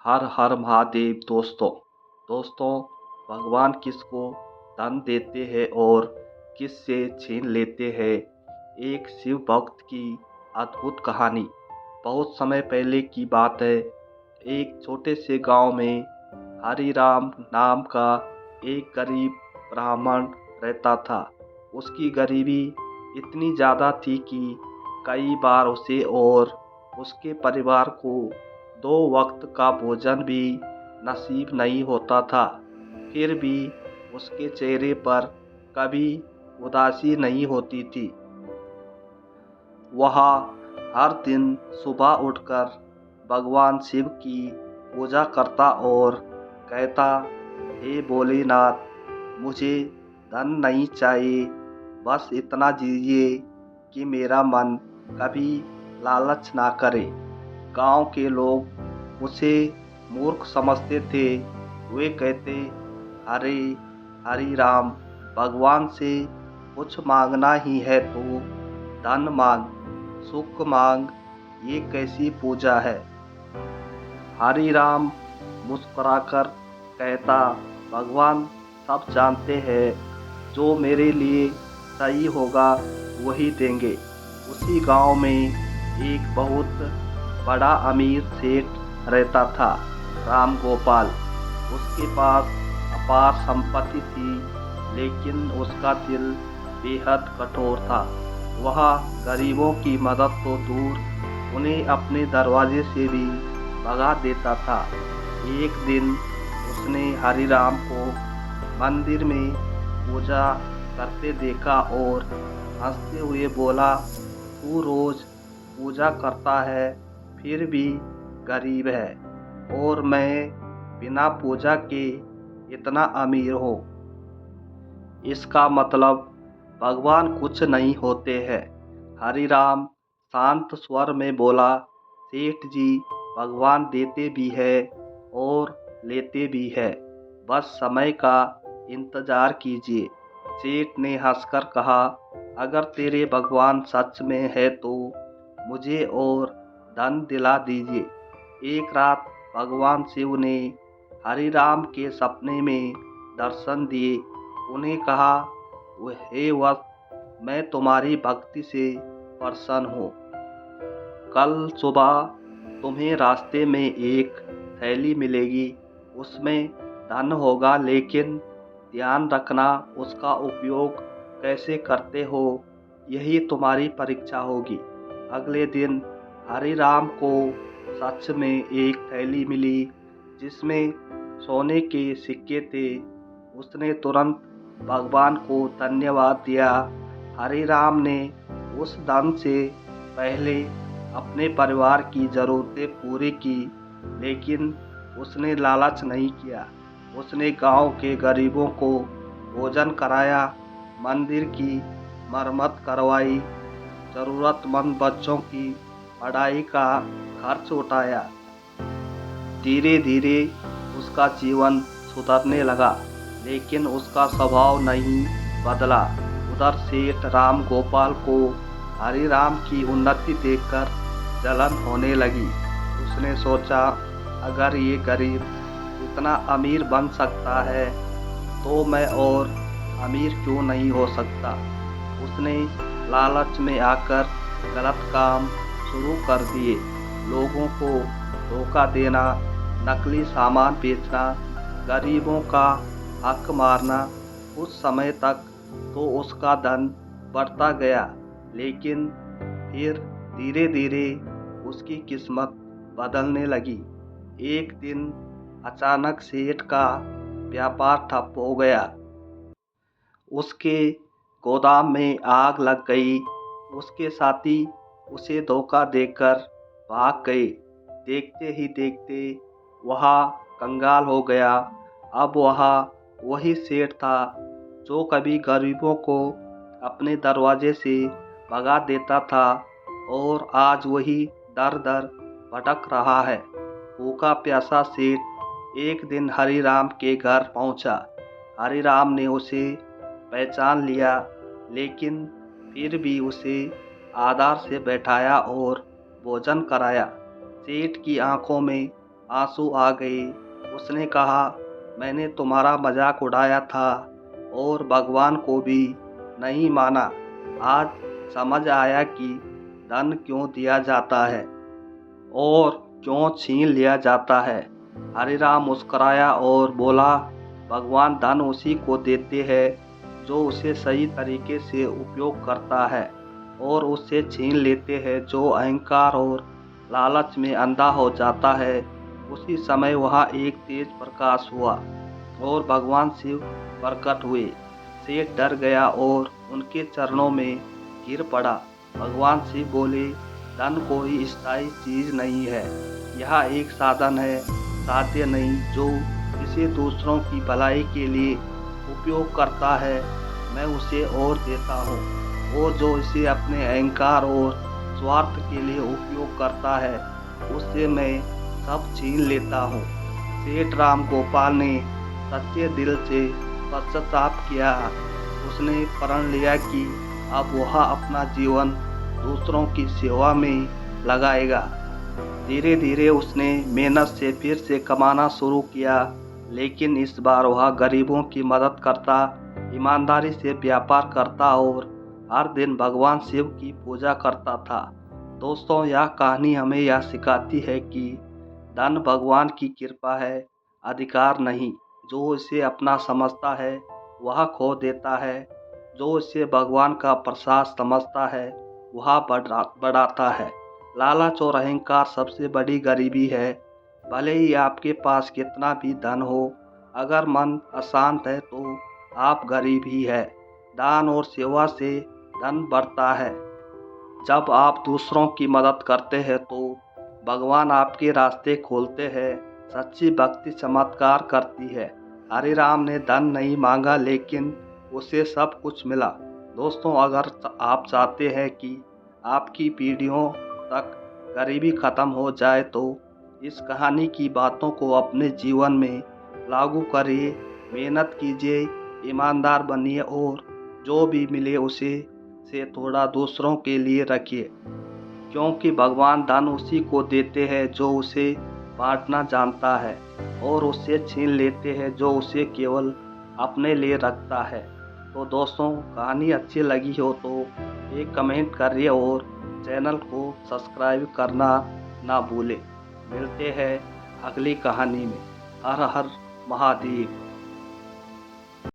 हर हर महादेव। दोस्तों, भगवान किसको धन देते हैं और किससे छीन लेते हैं। एक शिव भक्त की अद्भुत कहानी। बहुत समय पहले की बात है। एक छोटे से गांव में हरिराम नाम का एक गरीब ब्राह्मण रहता था। उसकी गरीबी इतनी ज़्यादा थी कि कई बार उसे और उसके परिवार को 2 वक्त का भोजन भी नसीब नहीं होता था। फिर भी उसके चेहरे पर कभी उदासी नहीं होती थी। वह हर दिन सुबह उठकर भगवान शिव की पूजा करता और कहता, हे भोलेनाथ, मुझे धन नहीं चाहिए, बस इतना दीजिए कि मेरा मन कभी लालच ना करे। गांव के लोग उसे मूर्ख समझते थे। वे कहते, अरे हरि राम, भगवान से कुछ मांगना ही है तो धन मांग, सुख मांग, ये कैसी पूजा है। हरि राम मुस्कुराकर कहता, भगवान सब जानते हैं, जो मेरे लिए सही होगा वही देंगे। उसी गांव में एक बहुत बड़ा अमीर सेठ रहता था, राम गोपाल। उसके पास अपार संपत्ति थी, लेकिन उसका दिल बेहद कठोर था। वह गरीबों की मदद तो दूर, उन्हें अपने दरवाजे से भी भगा देता था। एक दिन उसने हरिराम को मंदिर में पूजा करते देखा और हंसते हुए बोला, तू रोज पूजा करता है, फिर भी गरीब है, और मैं बिना पूजा के इतना अमीर हूँ। इसका मतलब भगवान कुछ नहीं होते हैं। हरिराम शांत स्वर में बोला, सेठ जी, भगवान देते भी है और लेते भी है, बस समय का इंतजार कीजिए। सेठ ने हंसकर कहा, अगर तेरे भगवान सच में है तो मुझे और धन दिला दीजिए। एक रात भगवान शिव ने हरिराम के सपने में दर्शन दिए। उन्हें कहा, हे वत्स, मैं तुम्हारी भक्ति से प्रसन्न हूँ। कल सुबह तुम्हें रास्ते में एक थैली मिलेगी, उसमें धन होगा, लेकिन ध्यान रखना उसका उपयोग कैसे करते हो, यही तुम्हारी परीक्षा होगी। अगले दिन हरिराम को सच में एक थैली मिली, जिसमें सोने के सिक्के थे। उसने तुरंत भगवान को धन्यवाद दिया। हरिराम ने उस धन से पहले अपने परिवार की ज़रूरतें पूरी की, लेकिन उसने लालच नहीं किया। उसने गांव के गरीबों को भोजन कराया, मंदिर की मरम्मत करवाई, ज़रूरतमंद बच्चों की पढ़ाई का खर्च उठाया। धीरे धीरे उसका जीवन सुधरने लगा, लेकिन उसका स्वभाव नहीं बदला। उधर सेठ राम गोपाल को हरिराम की उन्नति देखकर जलन होने लगी। उसने सोचा, अगर ये गरीब इतना अमीर बन सकता है तो मैं और अमीर क्यों नहीं हो सकता। उसने लालच में आकर गलत काम शुरू कर दिए। लोगों को धोखा देना, नकली सामान बेचना, गरीबों का हक मारना। कुछ समय तक तो उसका धन बढ़ता गया, लेकिन फिर धीरे धीरे उसकी किस्मत बदलने लगी। एक दिन अचानक सेठ का व्यापार ठप हो गया। उसके गोदाम में आग लग गई। उसके साथी उसे धोखा देकर भाग गए। देखते ही देखते वह कंगाल हो गया। अब वह वही सेठ था जो कभी गरीबों को अपने दरवाजे से भगा देता था, और आज वही दर दर भटक रहा है। भूखा प्यासा सेठ एक दिन हरिराम के घर पहुंचा। हरिराम ने उसे पहचान लिया, लेकिन फिर भी उसे आदर से बैठाया और भोजन कराया। सेठ की आंखों में आंसू आ गए। उसने कहा, मैंने तुम्हारा मजाक उड़ाया था और भगवान को भी नहीं माना। आज समझ आया कि धन क्यों दिया जाता है और क्यों छीन लिया जाता है। हरिराम मुस्कुराया और बोला, भगवान धन उसी को देते हैं जो उसे सही तरीके से उपयोग करता है और उससे छीन लेते हैं जो अहंकार और लालच में अंधा हो जाता है। उसी समय वहाँ एक तेज प्रकाश हुआ और भगवान शिव प्रकट हुए। सेठ डर गया और उनके चरणों में गिर पड़ा। भगवान शिव बोले, धन कोई स्थायी चीज नहीं है, यह एक साधन है, साध्य नहीं। जो इसे दूसरों की भलाई के लिए उपयोग करता है, मैं उसे और देता हूँ, और जो इसे अपने अहंकार और स्वार्थ के लिए उपयोग करता है, उससे मैं सब छीन लेता हूँ। सेठ राम गोपाल ने सच्चे दिल से पश्चाताप किया। उसने प्रण लिया कि अब वह अपना जीवन दूसरों की सेवा में लगाएगा। धीरे धीरे उसने मेहनत से फिर से कमाना शुरू किया, लेकिन इस बार वह गरीबों की मदद करता, ईमानदारी से व्यापार करता और हर दिन भगवान शिव की पूजा करता था। दोस्तों, यह कहानी हमें यह सिखाती है कि धन भगवान की कृपा है, अधिकार नहीं। जो इसे अपना समझता है वह खो देता है, जो इसे भगवान का प्रसाद समझता है वह बढ़ाता है। लालच और अहंकार सबसे बड़ी गरीबी है। भले ही आपके पास कितना भी धन हो, अगर मन अशांत है तो आप गरीब ही है। दान और सेवा से धन बढ़ता है। जब आप दूसरों की मदद करते हैं तो भगवान आपके रास्ते खोलते हैं। सच्ची भक्ति चमत्कार करती है। हरिराम ने धन नहीं मांगा, लेकिन उसे सब कुछ मिला। दोस्तों, अगर आप चाहते हैं कि आपकी पीढ़ियों तक गरीबी खत्म हो जाए तो इस कहानी की बातों को अपने जीवन में लागू करिए, मेहनत कीजिए, ईमानदार बनिए और जो भी मिले उसे से थोड़ा दूसरों के लिए रखिए, क्योंकि भगवान धन उसी को देते हैं जो उसे बांटना जानता है और उससे छीन लेते हैं जो उसे केवल अपने लिए रखता है। तो दोस्तों, कहानी अच्छी लगी हो तो एक कमेंट करिए और चैनल को सब्सक्राइब करना ना भूलें। मिलते हैं अगली कहानी में। हर हर महादेव।